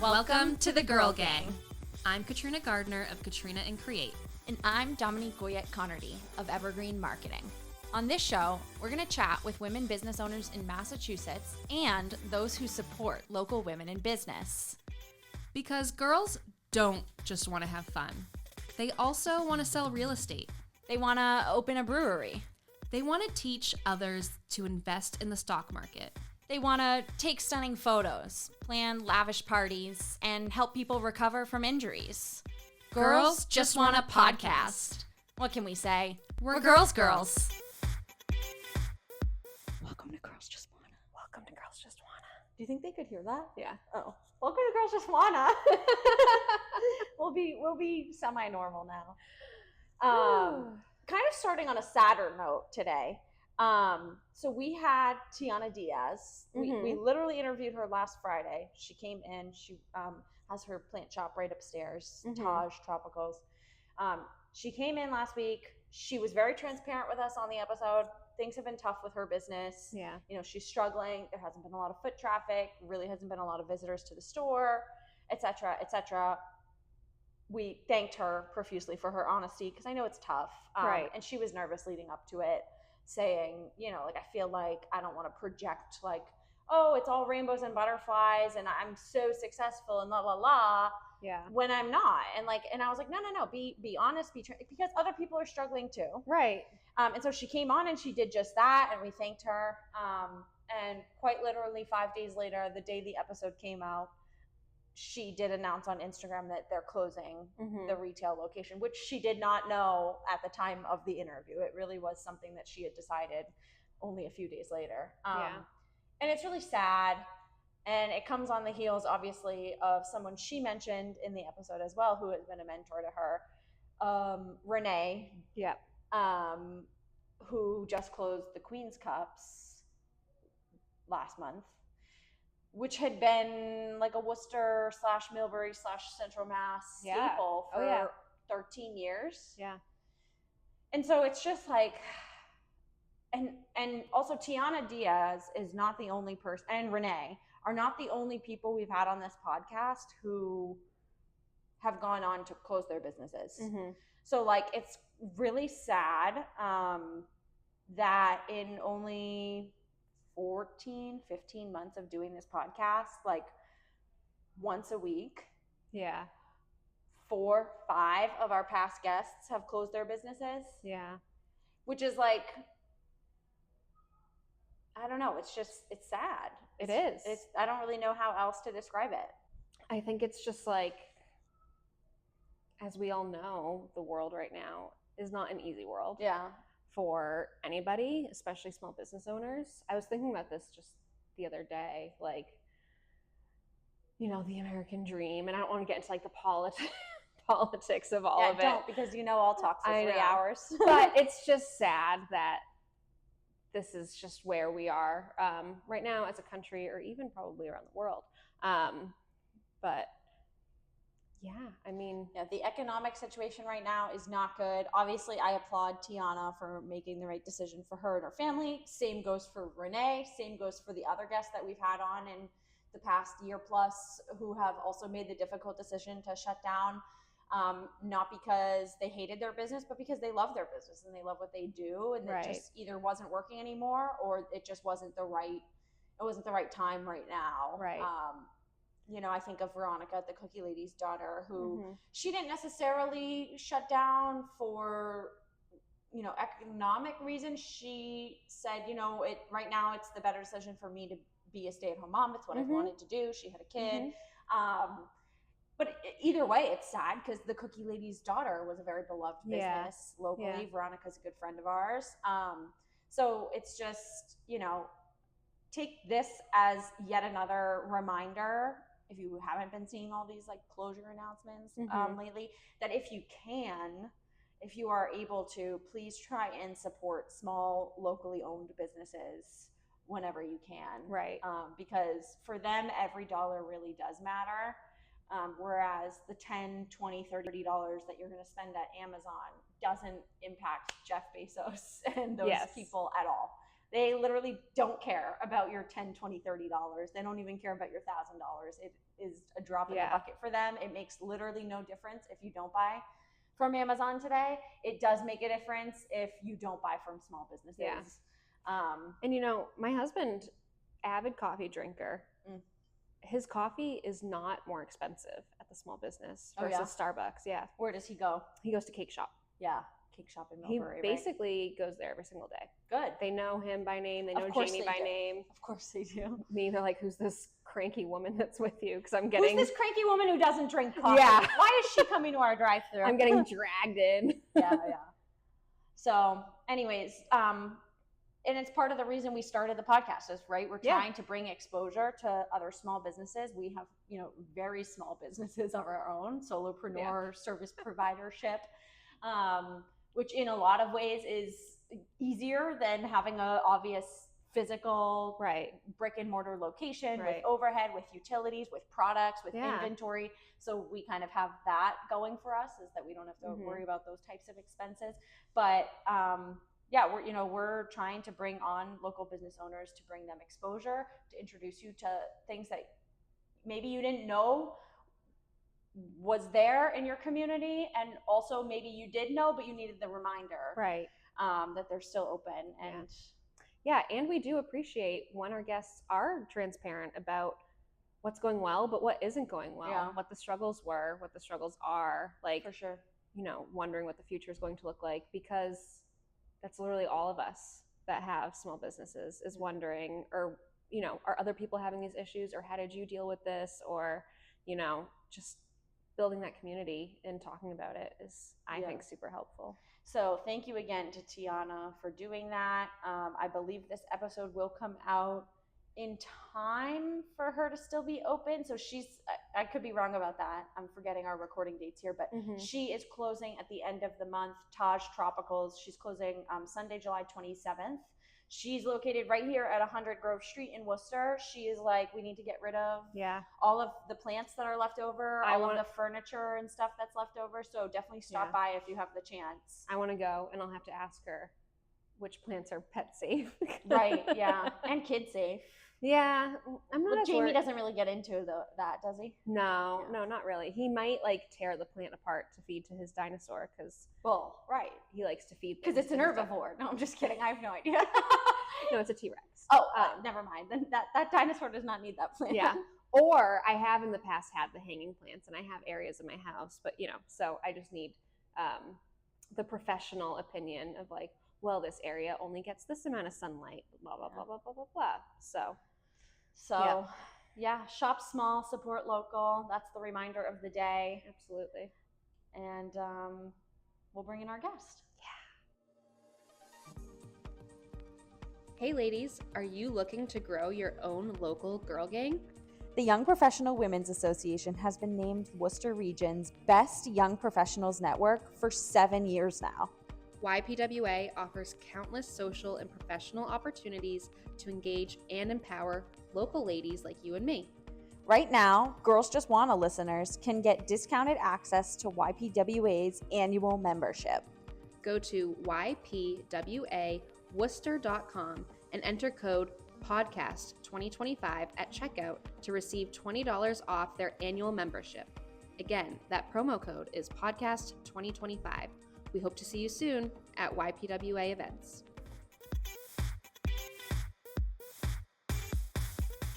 Welcome to the Girl Gang. I'm Katrina Gardner of Katrina and Create. And I'm Dominique Goyette-Connerty of Evergreen Marketing. On this show, we're going to chat with women business owners in Massachusetts and those who support local women in business. Because girls don't just want to have fun. They also want to sell real estate. They want to open a brewery. They want to teach others to invest in the stock market. They want to take stunning photos, plan lavish parties, and help people recover from injuries. Girls just want a podcast. What can we say? We're girls. Welcome to Girls Just Wanna. Welcome to Girls Just Wanna. Do you think they could hear that? Yeah. Oh. Welcome to Girls Just Wanna. We'll be semi-normal now. Kind of starting on a sadder note today. So we had Tiana Diaz. We literally interviewed her last Friday. She came in. She has her plant shop right upstairs, Taj Tropicals. She came in last week. She was very transparent with us on the episode. Things have been tough with her business. Yeah. You know, she's struggling. There hasn't been a lot of foot traffic. Really hasn't been a lot of visitors to the store, et cetera, et cetera. We thanked her profusely for her honesty because I know it's tough. Right. And she was nervous leading up to it, saying, you know, like, I feel like I don't want to project like, oh, it's all rainbows and butterflies and I'm so successful and la la la. Yeah. When I'm not. And I was like, no, be honest, because other people are struggling too. Right. And so she came on and she did just that, and we thanked her. And quite literally 5 days later, the day the episode came out, she did announce on Instagram that they're closing the retail location, which she did not know at the time of the interview. It really was something that she had decided only a few days later. And it's really sad. And it comes on the heels, obviously, of someone she mentioned in the episode as well, who has been a mentor to her, Renee. Yep. Who just closed the Queen's Cups last month, which had been like a Worcester / Millbury / Central Mass staple for 13 years. Yeah. And so it's just like, and also Tiana Diaz is not the only person, and Renee are not the only people we've had on this podcast who have gone on to close their businesses. So like, it's really sad that in only 15 months of doing this podcast, like once a week, 4, 5 of our past guests have closed their businesses. Yeah. Which is like, I don't know. It's sad. I don't really know how else to describe it. I think it's just like, as we all know, the world right now is not an easy world. Yeah. For anybody, especially small business owners. I was thinking about this just the other day, like, you know, the American dream, and I don't want to get into like the politics of all of it. Don't, because I'll talk for 3 hours. But it's just sad that this is just where we are right now as a country, or even probably around the world. But yeah, I mean, the economic situation right now is not good. Obviously, I applaud Tiana for making the right decision for her and her family. Same goes for Renee. Same goes for the other guests that we've had on in the past year plus who have also made the difficult decision to shut down. Not because they hated their business, but because they love their business and they love what they do, and it just either wasn't working anymore or it just wasn't the right time right now. Right. I think of Veronica, the Cookie Lady's daughter, who she didn't necessarily shut down for, economic reasons. She said, right now it's the better decision for me to be a stay-at-home mom. It's what I've wanted to do. She had a kid. But either way, it's sad because the Cookie Lady's daughter was a very beloved business locally. Yeah. Veronica's a good friend of ours. So it's just, take this as yet another reminder, if you haven't been seeing all these like closure announcements lately, that if you are able to, please try and support small, locally owned businesses whenever you can. Right. Because for them, every dollar really does matter. Whereas the $10, $20, $30 that you're going to spend at Amazon doesn't impact Jeff Bezos and those people at all. They literally don't care about your $10, $20, $30. They don't even care about your $1,000. It is a drop in the bucket for them. It makes literally no difference if you don't buy from Amazon today. It does make a difference if you don't buy from small businesses. Yeah. And you know, my husband, avid coffee drinker, his coffee is not more expensive at the small business versus Starbucks. Yeah. Where does he go? He goes to Cake Shop. Yeah. Cake Shop in Millbury. He basically goes there every single day. Good. They know him by name. They know Jamie by name. Of course they do. They're like, who's this cranky woman that's with you? Because I'm getting... Who's this cranky woman who doesn't drink coffee? Yeah. Why is she coming to our drive-thru? I'm getting dragged in. Yeah. So anyways, and it's part of the reason we started the podcast is, right, we're trying to bring exposure to other small businesses. We have, you know, very small businesses of our own, solopreneur service providership, which in a lot of ways is easier than having a obvious physical brick and mortar location with overhead, with utilities, with products, with inventory. So we kind of have that going for us, is that we don't have to worry about those types of expenses. But we're trying to bring on local business owners, to bring them exposure, to introduce you to things that maybe you didn't know was there in your community, and also maybe you did know but you needed the reminder that they're still open. And and we do appreciate when our guests are transparent about what's going well but what isn't going well, what the struggles were, what the struggles are, like, for sure, you know, wondering what the future is going to look like, because that's literally all of us that have small businesses is wondering, or, you know, are other people having these issues, or how did you deal with this, or, you know, just building that community and talking about it is, I think, super helpful. So thank you again to Tiana for doing that. I believe this episode will come out in time for her to still be open. So I could be wrong about that. I'm forgetting our recording dates here, but she is closing at the end of the month. Taj Tropicals, she's closing Sunday, July 27th. She's located right here at 100 Grove Street in Worcester. She is like, we need to get rid of all of the plants that are left over, all of the furniture and stuff that's left over. So definitely stop by if you have the chance. I want to go, and I'll have to ask her which plants are pet safe. And kid safe. Yeah, I'm not. Jamie doesn't really get into that, does he? No, not really. He might like tear the plant apart to feed to his dinosaur, because he likes to feed. Because it's an herbivore. No, I'm just kidding. I have no idea. No, it's a T-Rex. Oh, never mind. Then that dinosaur does not need that plant. Yeah. Or I have in the past had the hanging plants, and I have areas in my house, but you know, so I just need the professional opinion of like, well, this area only gets this amount of sunlight, blah blah blah blah blah blah blah. So shop small, support local. That's the reminder of the day. Absolutely. And we'll bring in our guest. Hey ladies, are you looking to grow your own local girl gang? The Young Professional Women's Association has been named Worcester Region's Best Young Professionals Network for 7 years now. YPWA offers countless social and professional opportunities to engage and empower local ladies like you and me. Right now, Girls Just Wanna listeners can get discounted access to YPWA's annual membership. Go to ypwaworcester.com and enter code podcast2025 at checkout to receive $20 off their annual membership. Again, that promo code is podcast2025. We hope to see you soon at YPWA events.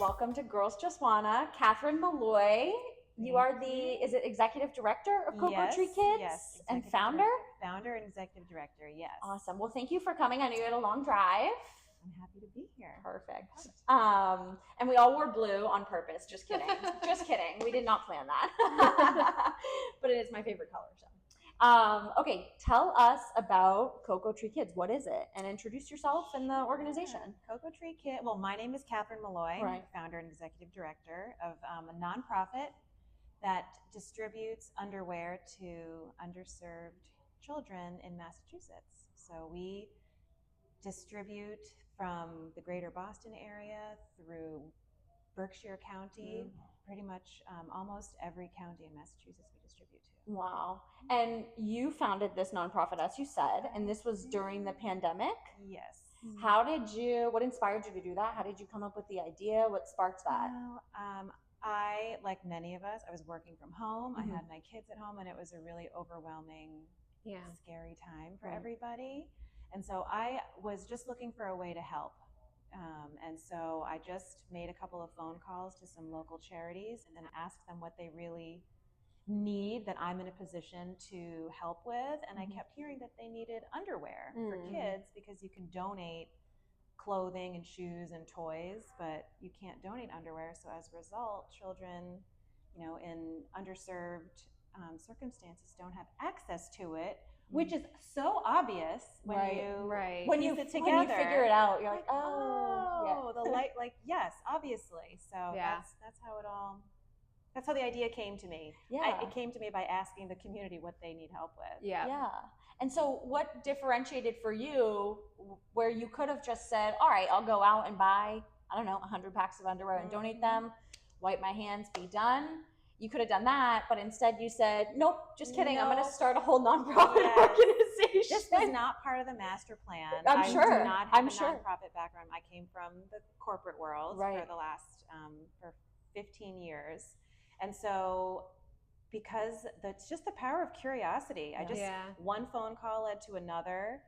Welcome to Girls Just Wanna. Catherine Maloy, you are is it executive director of Cocotree Kids? Yes. And founder? Founder and executive director, yes. Awesome. Well, thank you for coming. I know you had a long drive. I'm happy to be here. Perfect. And we all wore blue on purpose. Just kidding. Just kidding. We did not plan that. But it is my favorite color, so. Okay, tell us about Cocotree Kids. What is it? And introduce yourself and the organization. Cocotree Kids. Well, my name is Catherine Maloy, founder and executive director of a nonprofit that distributes underwear to underserved children in Massachusetts. So we distribute from the greater Boston area through Berkshire County, pretty much almost every county in Massachusetts we distribute to. Wow. And you founded this nonprofit, as you said, and this was during the pandemic? Yes. What inspired you to do that? How did you come up with the idea? What sparked that? I, like many of us, I was working from home. I had my kids at home, and it was a really overwhelming, scary time for everybody. And so I was just looking for a way to help. And so I just made a couple of phone calls to some local charities and asked them what they really need that I'm in a position to help with. And I kept hearing that they needed underwear for kids, because you can donate clothing and shoes and toys, but you can't donate underwear. So as a result, children, in underserved circumstances don't have access to it, which is so obvious when you piece it together. When you figure it out, you're like, oh, the light, yes, obviously. So that's how it all. That's how the idea came to me. Yeah. It came to me by asking the community what they need help with. Yeah. Yeah. And so what differentiated for you where you could have just said, all right, I'll go out and buy, 100 packs of underwear and donate them, wipe my hands, be done. You could have done that, but instead you said, nope, just kidding. I'm going to start a whole nonprofit organization. This was not part of the master plan. I do not have a nonprofit background. I came from the corporate world for the last, for 15 years. And so, because it's just the power of curiosity. One phone call led to another,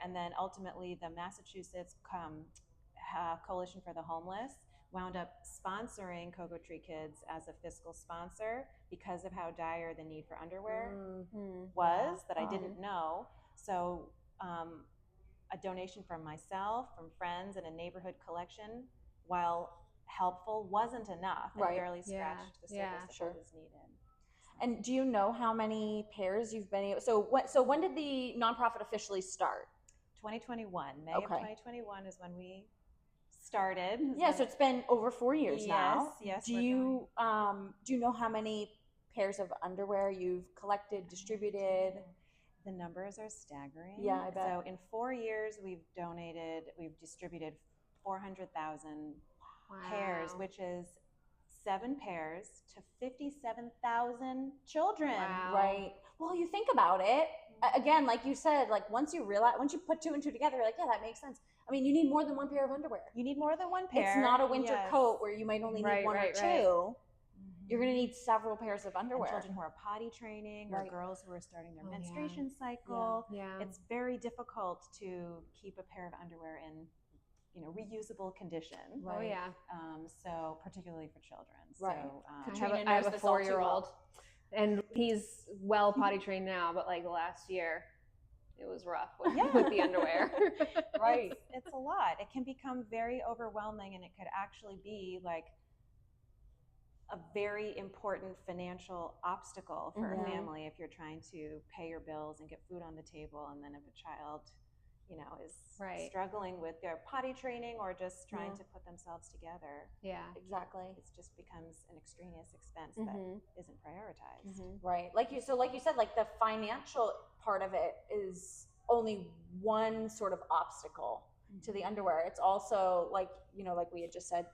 and then ultimately the Massachusetts Coalition for the Homeless wound up sponsoring Cocotree Kids as a fiscal sponsor because of how dire the need for underwear was that I didn't know. So a donation from myself, from friends, and a neighborhood collection, while helpful, wasn't enough. It barely scratched the surface of what was needed. And do you know how many pairs you've been able? So when did the nonprofit officially start? 2021. May of 2021 is when we started. So it's been over 4 years now. Yes. Do you know how many pairs of underwear you've collected, distributed? The numbers are staggering. Yeah, I bet. So in 4 years, we've distributed 400,000 pairs, which is 7 pairs to 57,000 children. Wow. Right. Well, you think about it again, like you said, once you put 2 and 2 together, you're like, yeah, that makes sense. I mean, you need more than one pair of underwear. You need more than one pair. It's not a winter coat where you might only need one or two. You're going to need several pairs of underwear. And children who are potty training, or girls who are starting their menstruation cycle. Yeah. It's very difficult to keep a pair of underwear in reusable condition. Right. Oh yeah. So particularly for children. Right. So I have a 4-year-old, and he's well potty trained now, but the last year, it was rough with the underwear. Right. It's a lot. It can become very overwhelming, and it could actually be a very important financial obstacle for a family if you're trying to pay your bills and get food on the table, and then if a child is struggling with their potty training or just trying to put themselves together. Yeah, exactly. It just becomes an extraneous expense that isn't prioritized. Right. Like you said, the financial part of it is only one sort of obstacle to the underwear. It's also like we had just said,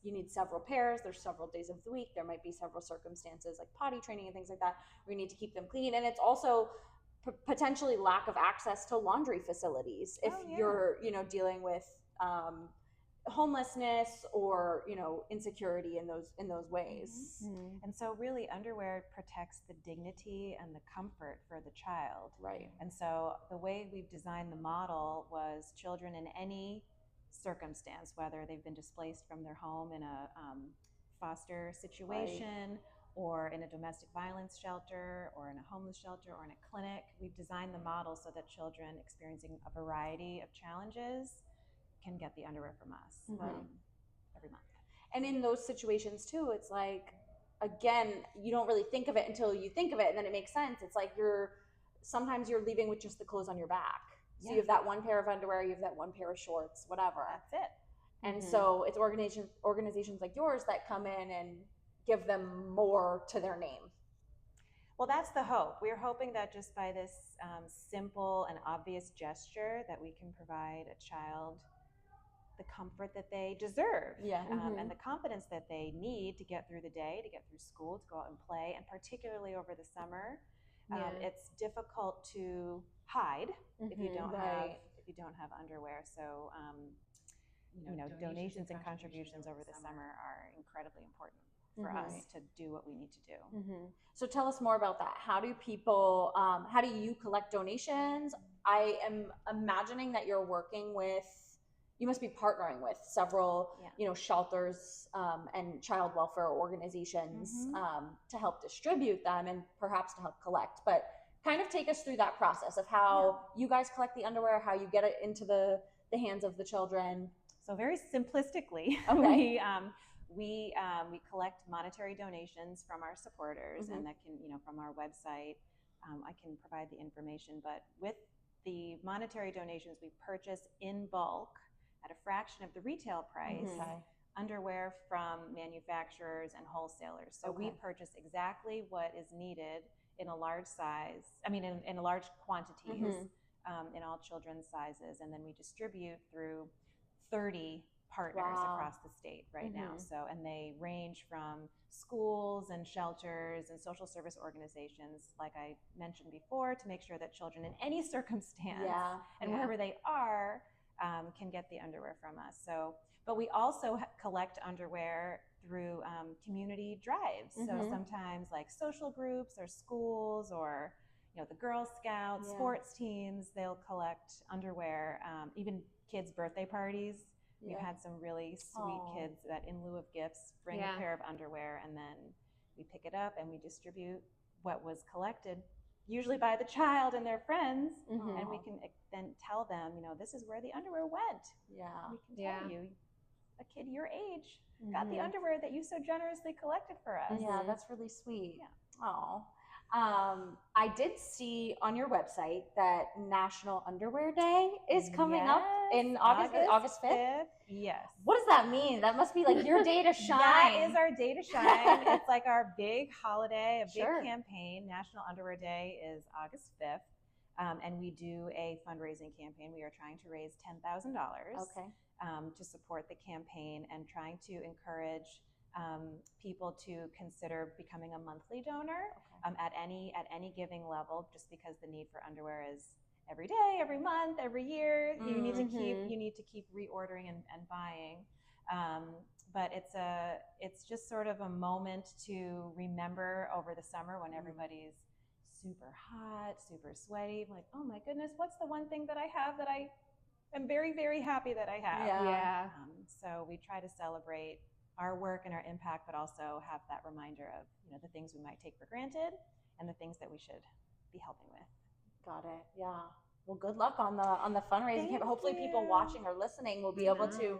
you need several pairs. There's several days of the week. There might be several circumstances like potty training and things like that where you need to keep them clean. And it's also potentially lack of access to laundry facilities if you're dealing with homelessness or insecurity in those ways. And so really underwear protects the dignity and the comfort for the child. Right. And so the way we've designed the model was children in any circumstance, whether they've been displaced from their home in a foster situation, or in a domestic violence shelter, or in a homeless shelter, or in a clinic. We've designed the model so that children experiencing a variety of challenges can get the underwear from us every month. And in those situations too, it's again, you don't really think of it until you think of it, and then it makes sense. It's sometimes you're leaving with just the clothes on your back. So you have that one pair of underwear, you have that one pair of shorts, whatever. That's it. And so it's organizations like yours that come in and give them more to their name. Well, that's the hope. We're hoping that just by this simple and obvious gesture that we can provide a child the comfort that they deserve, and the confidence that they need to get through the day, to get through school, to go out and play, and particularly over the summer. It's difficult to hide if you don't have if you don't have underwear. So, donations and contributions over the summer are incredibly important for us to do what we need to do. So tell us more about that. How do people, how do you collect donations? I am imagining that you're working with, you must be partnering with several, shelters and child welfare organizations to help distribute them and perhaps to help collect. But kind of take us through that process of how you guys collect the underwear, how you get it into the hands of the children. So very simplistically, we collect monetary donations from our supporters, and that can, from our website, I can provide the information. But with the monetary donations, we purchase in bulk at a fraction of the retail price underwear from manufacturers and wholesalers. So we purchase exactly what is needed in a large size, in a large quantities, in all children's sizes, and then we distribute through 30 partners across the state right now. So, and they range from schools and shelters and social service organizations, like I mentioned before, to make sure that children in any circumstance and wherever they are can get the underwear from us. So, but we also collect underwear through community drives. So sometimes like social groups or schools or the Girl Scouts, sports teams, they'll collect underwear, even kids' birthday parties. We've had some really sweet kids that in lieu of gifts bring a pair of underwear, and then we pick it up and we distribute what was collected, usually by the child and their friends, and we can then tell them, this is where the underwear went. We can tell you, a kid your age got the underwear that you so generously collected for us. Yeah, that's really sweet. Oh. I did see on your website that National Underwear Day is coming up in August 5th. Yes. What does that mean? That must be like your day to shine. That is our day to shine. It's like our big holiday, a big campaign. National Underwear Day is August 5th. And we do a fundraising campaign. We are trying to raise $10,000 to support the campaign and trying to encourage people to consider becoming a monthly donor at any giving level, just because the need for underwear is every day, every month, every year. You need to keep reordering and buying. But it's just sort of a moment to remember over the summer when everybody's super hot, super sweaty. I'm like, oh my goodness, what's the one thing that I have that I am very, very happy that I have? So we try to celebrate our work and our impact, but also have that reminder of the things we might take for granted and the things that we should be helping with. Got it. Yeah. Well, good luck on the fundraising campaign. Hopefully, people watching or listening will be able to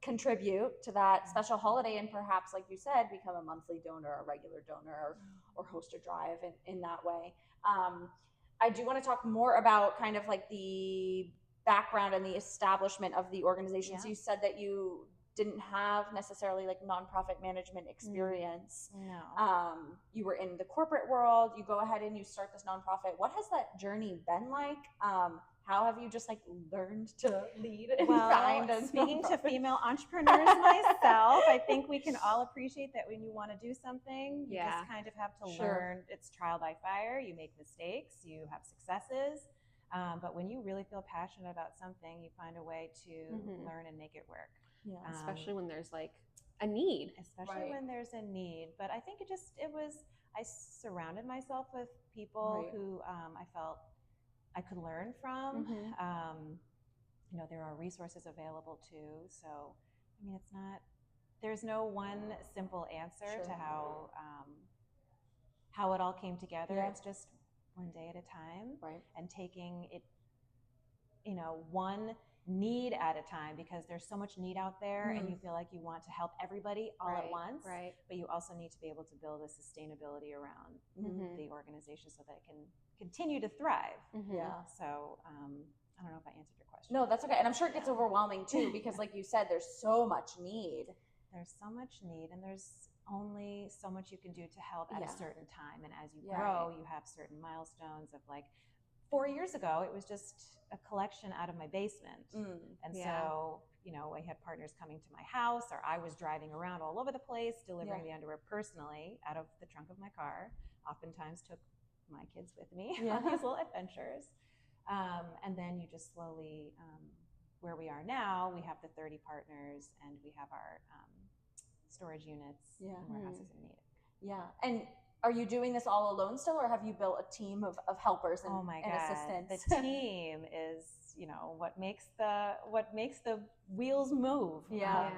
contribute to that special holiday, and perhaps, like you said, become a monthly donor, a regular donor, or host a drive in that way. I do want to talk more about kind of like the background and the establishment of the organization. So you said that you didn't have necessarily like nonprofit management experience. No. You were in the corporate world. You go ahead and you start this nonprofit. What has that journey been like? How have you just like learned to lead and find? And speaking to female entrepreneurs myself, I think we can all appreciate that when you want to do something, you just kind of have to learn. It's trial by fire. You make mistakes, you have successes. But when you really feel passionate about something, you find a way to learn and make it work. Yeah, especially when there's like a need. Especially when there's a need. But I think I surrounded myself with people who I felt I could learn from. There are resources available too. So, there's no one simple answer to how it all came together. It's just one day at a time and taking it, one need at a time, because there's so much need out there and you feel like you want to help everybody all at once, but you also need to be able to build a sustainability around the organization so that it can continue to thrive. So I don't know if I answered your question. No, that's okay. And I'm sure it gets overwhelming too, because like you said, there's so much need. There's so much need, and there's only so much you can do to help at a certain time. And as you grow, you have certain milestones of like, 4 years ago, it was just a collection out of my basement. And so, I had partners coming to my house, or I was driving around all over the place, delivering the underwear personally out of the trunk of my car. Oftentimes took my kids with me on these little adventures. And then you just slowly, where we are now, we have the 30 partners and we have our storage units and warehouses in Natick. Yeah. And are you doing this all alone still, or have you built a team of helpers and, oh my and God. assistants? The team is, what makes the wheels move. Yeah.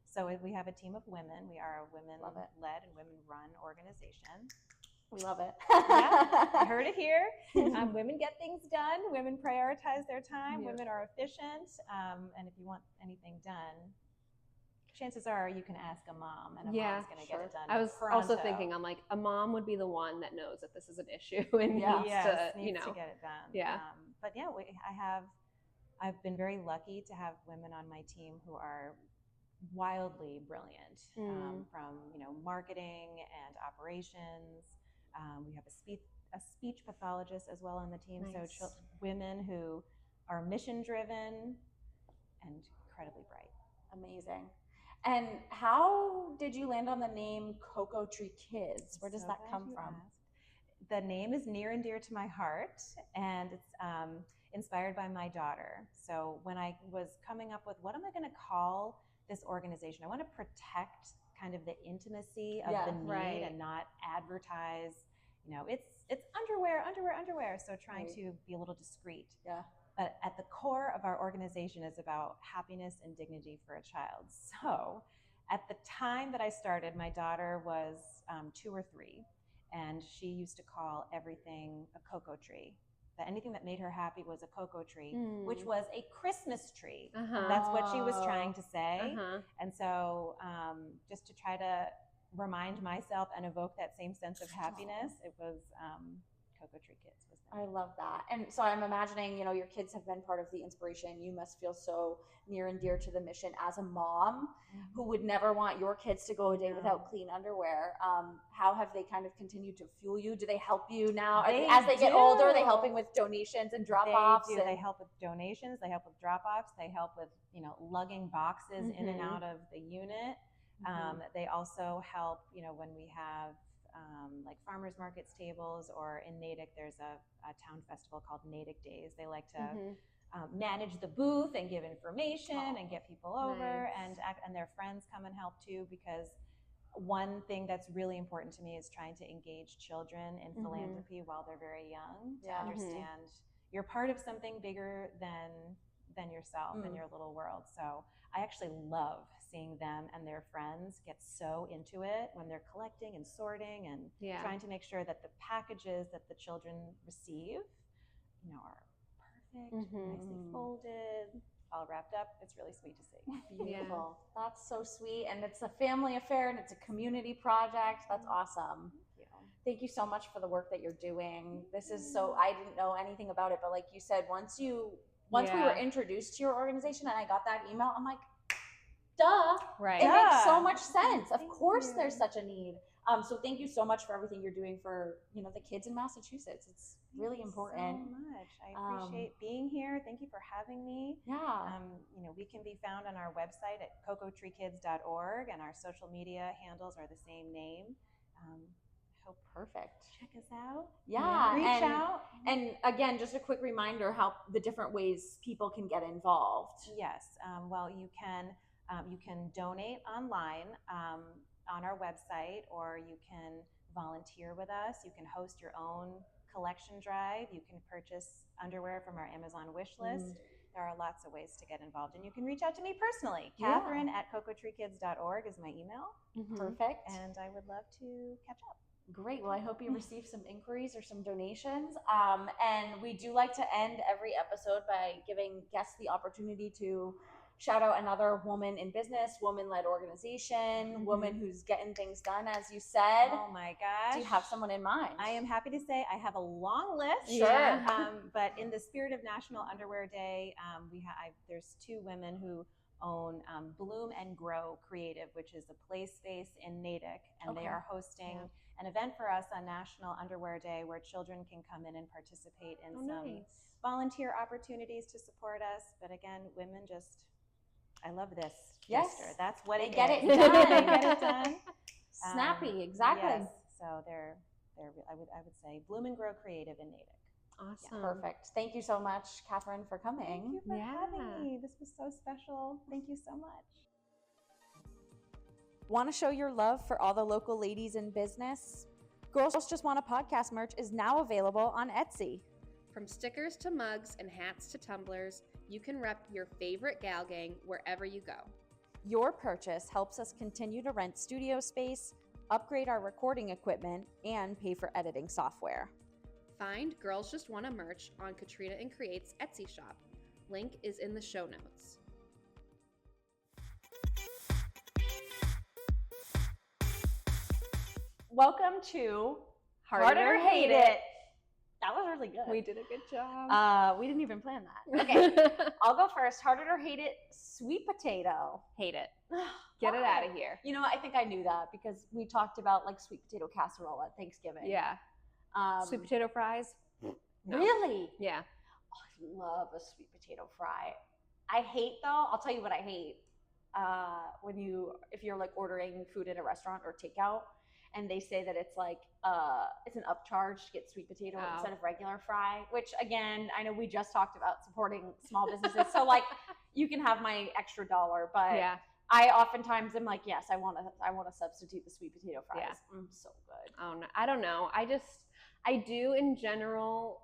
So we have a team of women. We are a women-led and women-run organization. We love it. Yeah, I heard it here. Women get things done. Women prioritize their time. Women are efficient. And if you want anything done, chances are you can ask a mom, and a mom's going to get it done. I was also thinking, I'm like, a mom would be the one that knows that this is an issue and needs to get it done. Yeah. But yeah, I've been very lucky to have women on my team who are wildly brilliant, from marketing and operations. We have a speech pathologist as well on the team. Nice. So women who are mission driven and incredibly bright. Amazing. And how did you land on the name Cocotree Kids? Where does that come from? The name is near and dear to my heart, and it's inspired by my daughter. So when I was coming up with what am I going to call this organization, I want to protect kind of the intimacy of the need and not advertise, it's underwear. So trying to be a little discreet. Yeah. But at the core of our organization is about happiness and dignity for a child. So at the time that I started, my daughter was 2 or 3, and she used to call everything a cocoa tree. That anything that made her happy was a cocoa tree, which was a Christmas tree. That's what she was trying to say. And so just to try to remind myself and evoke that same sense of happiness, it was Cocotree Kids. I love that. And so I'm imagining, your kids have been part of the inspiration. You must feel so near and dear to the mission as a mom who would never want your kids to go a day without clean underwear. How have they kind of continued to fuel you? Do they help you now? As they get older, are they helping with donations and drop-offs? They do. They help with donations. They help with drop-offs. They help with, lugging boxes in and out of the unit. They also help, when we have like farmers markets tables, or in Natick there's a town festival called Natick Days. They like to manage the booth and give information and get people over, and their friends come and help too, because one thing that's really important to me is trying to engage children in philanthropy while they're very young, to understand you're part of something bigger than yourself and your little world. So I actually love seeing them and their friends get so into it when they're collecting and sorting and trying to make sure that the packages that the children receive, are perfect, nicely folded, all wrapped up. It's really sweet to see. Beautiful. That's so sweet. And it's a family affair and it's a community project. That's awesome. Thank you so much for the work that you're doing. This is I didn't know anything about it, but like you said, once we were introduced to your organization and I got that email, I'm like, duh. Right. It makes so much sense. Of course there's such a need. So thank you so much for everything you're doing for, the kids in Massachusetts. It's really important. So much. I appreciate being here. Thank you for having me. Yeah. We can be found on our website at cocotreekids.org, and our social media handles are the same name. Perfect. Check us out. Yeah. Reach out. And again, just a quick reminder how the different ways people can get involved. Yes. Well, you can donate online on our website, or you can volunteer with us. You can host your own collection drive. You can purchase underwear from our Amazon wish list. There are lots of ways to get involved, and you can reach out to me personally. Catherine at cocotreekids.org is my email. Perfect. And I would love to catch up. Great. Well, I hope you receive some inquiries or some donations. And we do like to end every episode by giving guests the opportunity to shout out another woman in business, woman-led organization, woman who's getting things done, as you said. Oh my gosh. Do you have someone in mind? I am happy to say I have a long list. Sure. But in the spirit of National Underwear Day, there's 2 women who own Bloom and Grow Creative, which is a play space in Natick, and they are hosting an event for us on National Underwear Day where children can come in and participate in some volunteer opportunities to support us. But again, women I love this gesture. That's what they get it done. They get it done. Snappy, exactly. Yes. So they're I would say Bloom and Grow Creative in Natick. Awesome. Perfect. Thank you so much, Catherine, for coming. Thank you for having me. This was so special. Thank you so much. Want to show your love for all the local ladies in business? Girls Just Want a Podcast merch is now available on Etsy. From stickers to mugs and hats to tumblers, you can rep your favorite gal gang wherever you go. Your purchase helps us continue to rent studio space, upgrade our recording equipment, and pay for editing software. Find Girls Just Want a merch on Katrina and Create's Etsy shop. Link is in the show notes. Welcome to Heart It or Hate It. That was really good. We did a good job. We didn't even plan that. Okay, I'll go first. Heart it or hate it, sweet potato. Hate it. Get it out of here. You know, I think I knew that because we talked about like sweet potato casserole at Thanksgiving. Yeah. Sweet potato fries? No. Really? Yeah. Oh, I love a sweet potato fry. I hate though, I'll tell you what I hate. If you're like ordering food at a restaurant or takeout, and they say that it's like it's an upcharge to get sweet potato instead of regular fry, which again, I know we just talked about supporting small businesses, so like you can have my extra $1, but Yeah. I oftentimes am like, yes, I want to substitute the sweet potato fries. Yeah. So good. Oh, no, I don't know. I do in general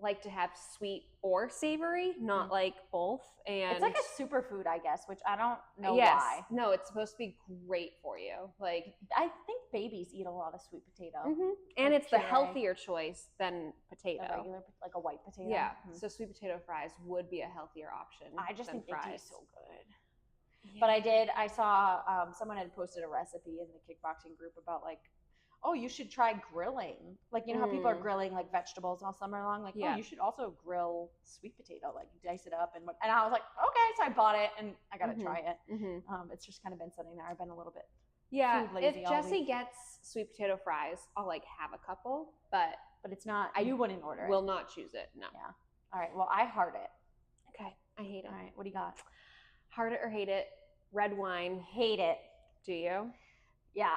like to have sweet or savory, not like both. And It's like a superfood, I guess, which I don't know yes. why. No, it's supposed to be great for you. Like, I think babies eat a lot of sweet potato. and Like it's the puree. healthier choice than potato. A regular, like a white potato. Yeah. Mhm. So sweet potato fries would be a healthier option. I just than think they fries. taste so good. But I saw someone had posted a recipe in the kickboxing group about like, oh, you should try grilling. Like, you know how people are grilling like vegetables all summer long? Like, oh, you should also grill sweet potato, like dice it up. And I was like, okay, so I bought it and I got to try it. It's just kind of been sitting there. I've been a little bit food lazy if all Jesse week. gets sweet potato fries, I'll like have a couple, but But it's not, you wouldn't order it. will not choose it. No. Yeah. All right. Well, I heart it. Okay. I hate it. All right. What do you got? Heart it or hate it. Red wine. Hate it. Do you? Yeah.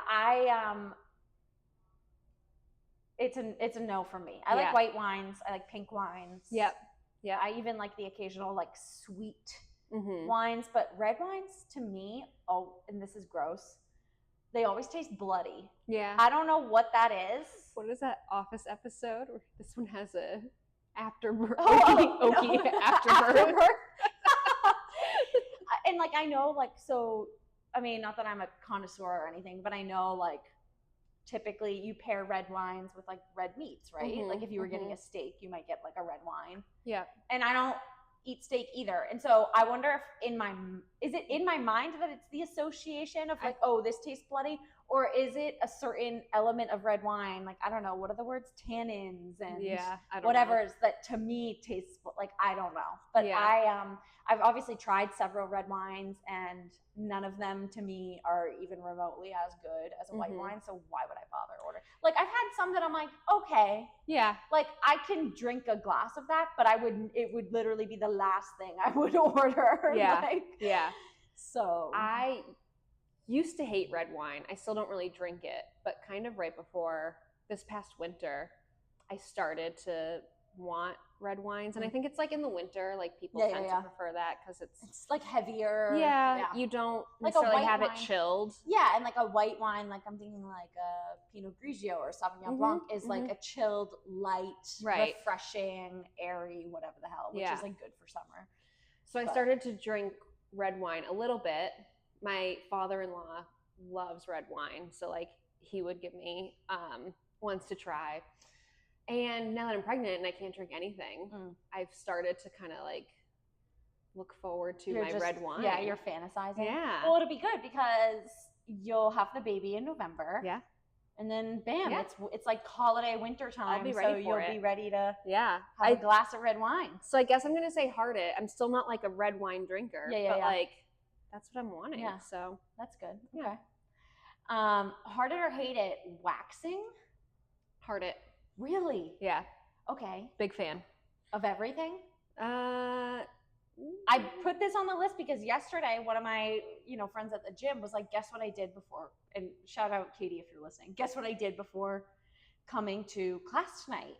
It's a no for me. I like Yeah. white wines. I like pink wines. Yep. Yeah. I even like the occasional like sweet Mm-hmm. wines, but red wines to me, and this is gross, they always taste bloody. Yeah. I don't know what that is. What is that Office episode where this one has a afterbirth? No. Afterbirth. And like I know like, so I mean, not that I'm a connoisseur or anything, but I know like typically you pair red wines with like red meats, right? Like if you were getting a steak, you might get like a red wine. Yeah. And I don't eat steak either. And so I wonder if is it in my mind that it's the association of like, oh, this tastes bloody? Or is it a certain element of red wine? Like, I don't know, what are the words? Tannins and I don't whatever know. is that to me tastes like, I don't know. But Yeah. I've obviously tried several red wines and none of them to me are even remotely as good as a white wine. So why would I bother ordering? Like I've had some that I'm like, okay, Yeah. like I can drink a glass of that, but it would literally be the last thing I would order. Yeah. Like, Yeah. so I used to hate red wine. I still don't really drink it, but kind of right before this past winter, I started to want red wines. And I think it's like in the winter, like people tend to prefer that because it's like heavier. you don't Like a necessarily white have wine. it chilled. Yeah, and like a white wine, like I'm thinking like a Pinot Grigio or Sauvignon Blanc is like a chilled, light, refreshing, airy, whatever the hell, which is like good for summer. So I started to drink red wine a little bit. My father-in-law loves red wine, so like he would give me ones to try. And now that I'm pregnant and I can't drink anything, I've started to kind of like look forward to my red wine. Yeah, you're fantasizing. Yeah. Well, it'll be good because you'll have the baby in November. Yeah. And then bam, it's like holiday winter time. I'll be ready so for you'll it. be ready to have a glass of red wine. So I guess I'm gonna say heart it. I'm still not like a red wine drinker. But like that's what I'm wanting. Yeah. So that's good. Yeah. Okay. Heart it or hate it, waxing? heart it. Really? Yeah. Okay. Big fan. Of everything? I I put this on the list because yesterday one of my, friends at the gym was like, guess what I did before? And shout out Katie if you're listening. Guess what I did before coming to class tonight?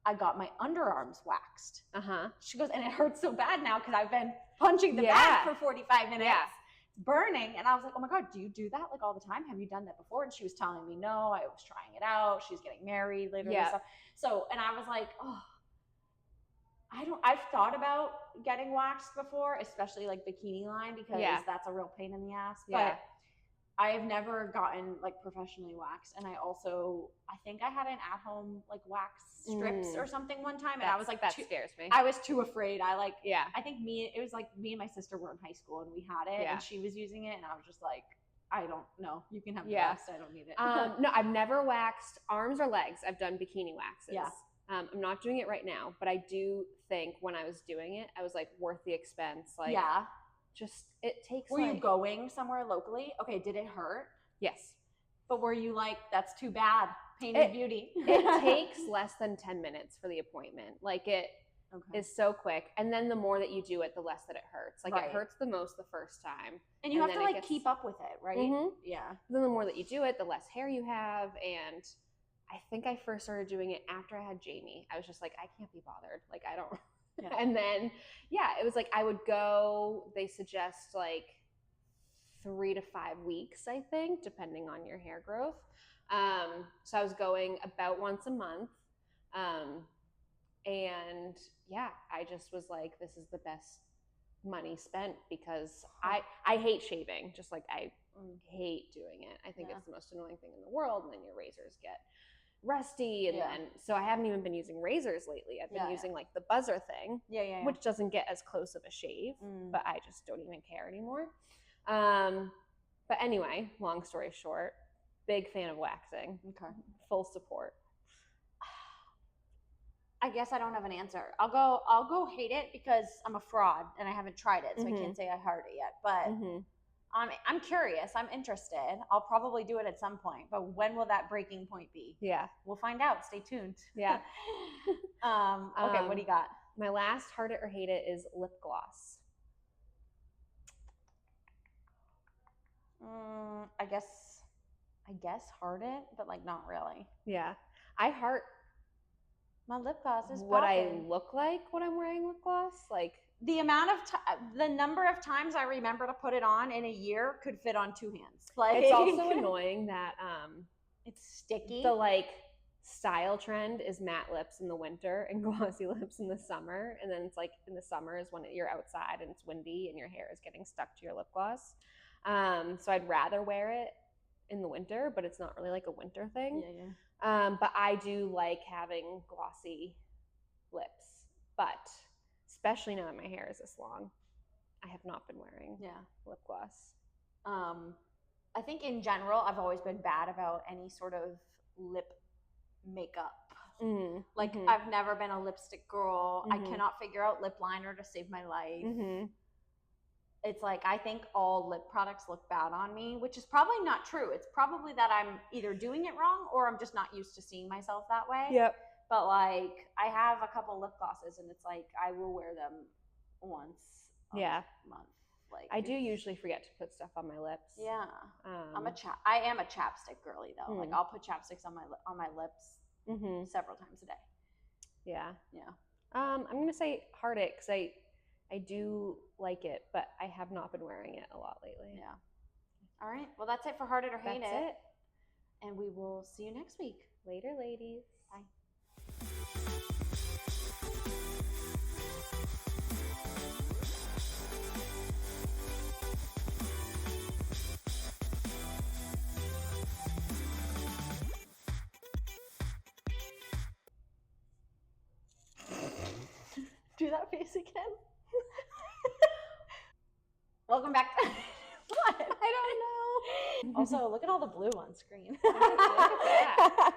I got my underarms waxed. Uh-huh. She goes, and it hurts so bad now because I've been punching the Yeah. bag for 45 minutes. Yeah. It's burning. And I was like, oh my God, do you do that like all the time? Have you done that before? And she was telling me, no, I was trying it out. She's getting married later. Yeah. This stuff. So, and I was like, oh, I've thought about getting waxed before, especially like bikini line, because that's a real pain in the ass. Yeah. But I have never gotten like professionally waxed. And I think I had an at-home like wax strips or something one time. And I was like, that scares me. I was too afraid. I think it was like me and my sister were in high school and we had it and she was using it. And I was just like, I don't know. You can have the rest. I don't need it. No, I've never waxed arms or legs. I've done bikini waxes. Yeah. I'm not doing it right now, but I do think when I was doing it, I was like worth the expense. Like, just it takes. Were you going somewhere locally? Okay, did it hurt? Yes. But were you like, that's too bad? Pain is beauty. It takes less than 10 minutes for the appointment. Like it is so quick. And then the more that you do it, the less that it hurts. Like it hurts the most the first time. And you have to like keep up with it, right? Mm-hmm. Yeah. Then the more that you do it, the less hair you have. And I think I first started doing it after I had Jamie. I was just like, I can't be bothered. Like I don't. Yeah. And then, it was like I would go, they suggest like 3 to 5 weeks, I think, depending on your hair growth. So I was going about once a month. And I just was like, this is the best money spent because I hate shaving. Just like I hate doing it. I think it's the most annoying thing in the world. And then your razors get rusty and then so I haven't even been using razors lately. I've been using like the buzzer thing, which doesn't get as close of a shave, but I just don't even care anymore. But anyway, long story short, big fan of waxing. Okay, full support. I guess I don't have an answer. I'll go hate it because I'm a fraud and I haven't tried it, so I can't say I heard it yet. But I'm curious. I'm interested. I'll probably do it at some point. But when will that breaking point be? Yeah. We'll find out. Stay tuned. Yeah. Okay, what do you got? My last heart it or hate it is lip gloss. I guess heart it, but like not really. Yeah. I heart my lip gloss is what I look like when I'm wearing lip gloss. Like the amount of the number of times I remember to put it on in a year could fit on 2 hands. Like it's also annoying that it's sticky. The like style trend is matte lips in the winter and glossy lips in the summer, and then it's like in the summer is when you're outside and it's windy and your hair is getting stuck to your lip gloss. So I'd rather wear it in the winter, but it's not really like a winter thing. But I do like having glossy lips, but especially now that my hair is this long, I have not been wearing lip gloss. I think in general, I've always been bad about any sort of lip makeup. I've never been a lipstick girl. I cannot figure out lip liner to save my life. It's like I think all lip products look bad on me, which is probably not true. It's probably that I'm either doing it wrong or I'm just not used to seeing myself that way. Yep. But like I have a couple lip glosses and it's like I will wear them once a month. Like I do usually forget to put stuff on my lips. Yeah. I am a chapstick girly though. Like I'll put chapsticks on my lips several times a day. Yeah. Yeah. I'm gonna say heart it because I do like it, but I have not been wearing it a lot lately. Yeah. All right. Well, that's it for Heart It or Hate It. That's it. And we will see you next week. Later, ladies. Bye. Do that face again. Welcome back to what? I don't know. Also, look at all the blue on screen. Look at that.